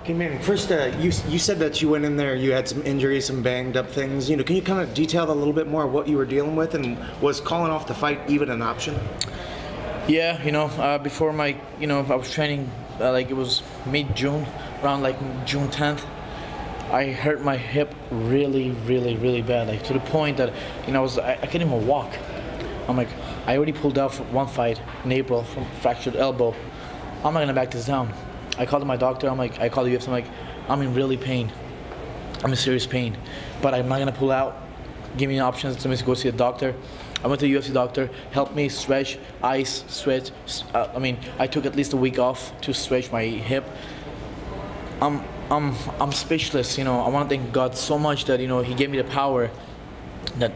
Okay, Manny, first, you said that you went in there, you had some injuries, some banged up things. You know, can you kind of detail a little bit more what you were dealing with, and was calling off the fight even an option? Yeah, before I was training, like it was mid-June, around like June 10th. I hurt my hip really, really, really bad, like to the point that, I couldn't even walk. I'm like, I already pulled out for one fight in April from fractured elbow. I'm not gonna back this down. I called my doctor. I called the UFC. I'm like, I'm in really pain. I'm in serious pain, but I'm not gonna pull out. Give me options. Let me go see a doctor. I went to the UFC doctor. Helped me stretch, ice, stretch. I took at least a week off to stretch my hip. I'm speechless. I want to thank God so much that He gave me the power that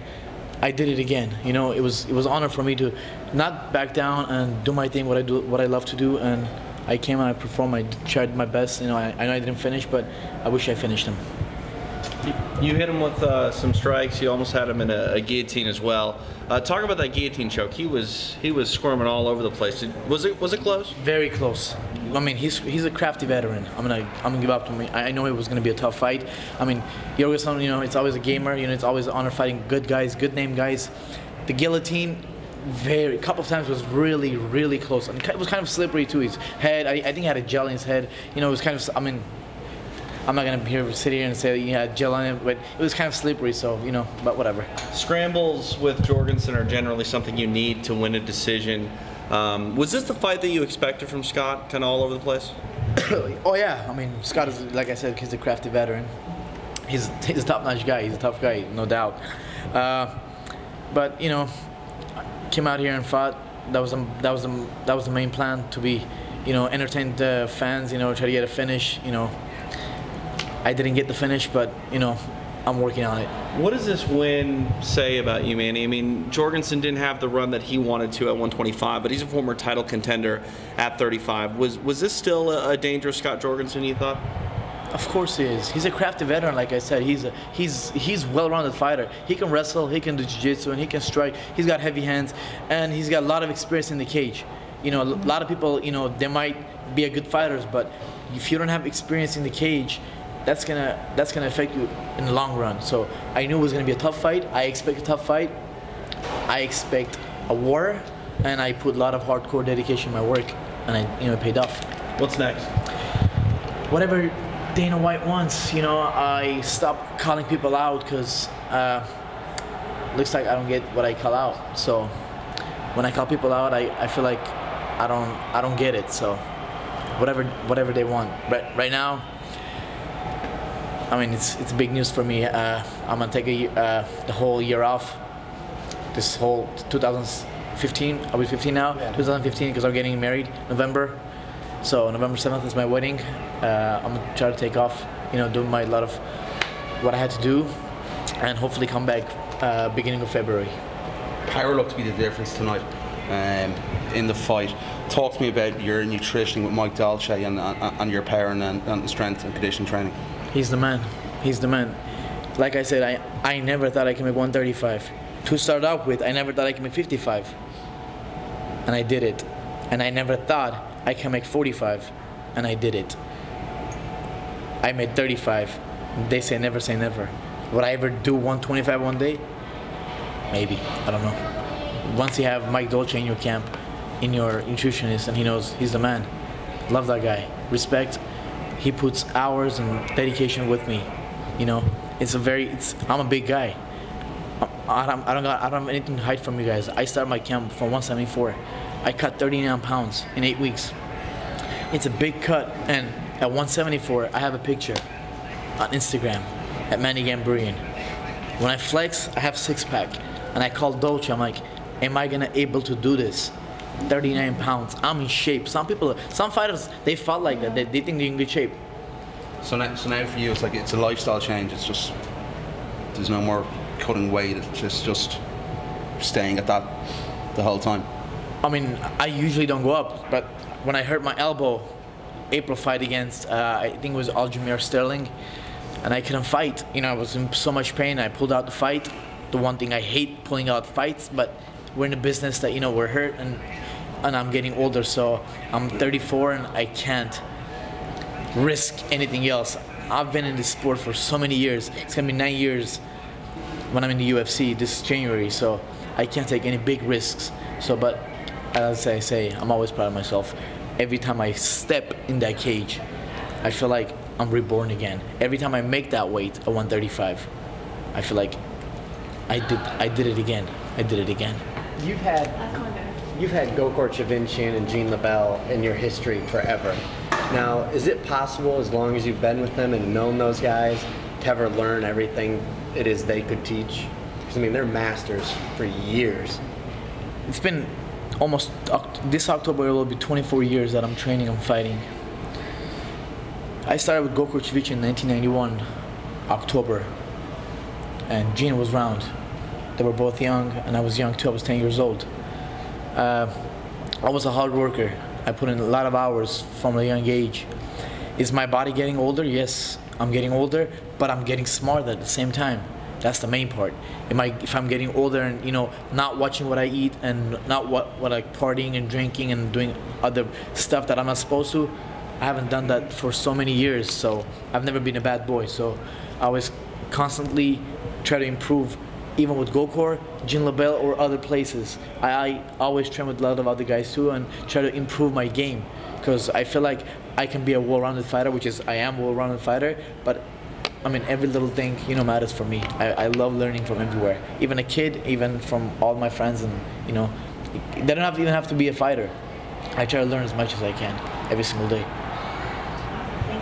I did it again. It was an honor for me to not back down and do my thing, what I love to do, and I came and I performed. I tried my best. I know I didn't finish, but I wish I finished him. You hit him with some strikes. You almost had him in a guillotine as well. Talk about that guillotine choke. He was squirming all over the place. Was it close? Very close. He's a crafty veteran. I'm gonna give up to him. I know it was gonna be a tough fight. Jorgensen, it's always a gamer. It's always an honor fighting good guys, good name guys. The guillotine, a couple of times was really, really close, and it was kind of slippery too. His head, I think he had a gel in his head. It was kind of, I'm not gonna sit here and say he had gel on it, but it was kind of slippery. So but whatever. Scrambles with Jorgensen are generally something you need to win a decision. Was this the fight that you expected from Scott? Kind of all over the place. Oh yeah, Scott is, like I said, he's a crafty veteran. He's a top-notch guy. He's a tough guy, no doubt. But came out here and fought. That was the main plan, to be, entertain the fans. Try to get a finish. I didn't get the finish, but I'm working on it. What does this win say about you, Manny? Jorgensen didn't have the run that he wanted to at 125, but he's a former title contender at 35. Was this still a dangerous Scott Jorgensen, you thought? Of course he is. He's a crafty veteran, like I said. He's well-rounded fighter. He can wrestle, he can do jiu-jitsu, and he can strike. He's got heavy hands, and he's got a lot of experience in the cage. A lot of people, they might be a good fighters, but if you don't have experience in the cage, that's gonna affect you in the long run. So I knew it was gonna be a tough fight. I expect a tough fight. I expect a war, and I put a lot of hardcore dedication in my work, and it paid off. What's next? Whatever Dana White wants. I stopped calling people out because looks like I don't get what I call out. So when I call people out, I feel like I don't get it. So whatever they want. But right now, it's big news for me. I'm gonna take the whole year off. This whole 2015. I'll be 15 now. Yeah. 2015 because I'm getting married November. So November 7th is my wedding. I'm gonna try to take off. Do a lot of what I had to do, and hopefully come back beginning of February. Power looked to be the difference tonight in the fight. Talk to me about your nutrition with Mike Dolce and your power and strength and conditioning training. He's the man. He's the man. Like I said, I never thought I could make 135. To start out with, I never thought I could make 55. And I did it. And I never thought I can make 45. And I did it. I made 35. They say never. Would I ever do 125 one day? Maybe. I don't know. Once you have Mike Dolce in your camp, in your nutritionist, and he knows he's the man. Love that guy. Respect. He puts hours and dedication with me. I'm a big guy. I don't have anything to hide from you guys. I started my camp from 174. I cut 39 pounds in 8 weeks. It's a big cut, and at 174, I have a picture on Instagram at Manny Gamburyan. When I flex, I have six-pack, and I called Dolce. I'm like, am I gonna able to do this? 39 pounds. I'm in shape. Some fighters, they fought like that. They think they're in good shape. So now for you, it's a lifestyle change. It's just there's no more cutting weight. It's just staying at that the whole time. I usually don't go up, but when I hurt my elbow, April fight against I think it was Aljamain Sterling, and I couldn't fight. I was in so much pain. I pulled out the fight. The one thing I hate, pulling out fights, but we're in a business that, you know, we're hurt, and I'm getting older, so I'm 34 and I can't risk anything else. I've been in this sport for so many years. It's gonna be 9 years when I'm in the UFC this January, so I can't take any big risks. So, but as I say, I'm always proud of myself. Every time I step in that cage, I feel like I'm reborn again. Every time I make that weight, a 135, I feel like I did it again. I did it again. You've had Gokor Chavincian and Gene LeBell in your history forever. Now, is it possible, as long as you've been with them and known those guys, to ever learn everything it is they could teach? Because I mean, they're masters for years. It's been almost, this October it will be 24 years that I'm training and fighting. I started with Gokor Chavincian in 1991, October, and Gene was around. They were both young, and I was young too. I was 10 years old. I was a hard worker. I put in a lot of hours from a young age. Is my body getting older? Yes, I'm getting older, but I'm getting smarter at the same time. That's the main part. If I'm getting older and, you know, not watching what I eat and not what like partying and drinking and doing other stuff that I'm not supposed to, I haven't done that for so many years, so I've never been a bad boy. So I always constantly try to improve, even with Gokor, Gene LeBell, or other places. I always train with a lot of other guys too and try to improve my game, because I feel like I can be a well-rounded fighter, which is I am a well-rounded fighter, but I mean, every little thing, you know, matters for me. I love learning from everywhere. Even a kid, even from all my friends, and, you know, they don't even have to be a fighter. I try to learn as much as I can every single day.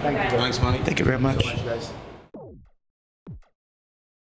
Thanks, Manny. Thank you very much. Guys.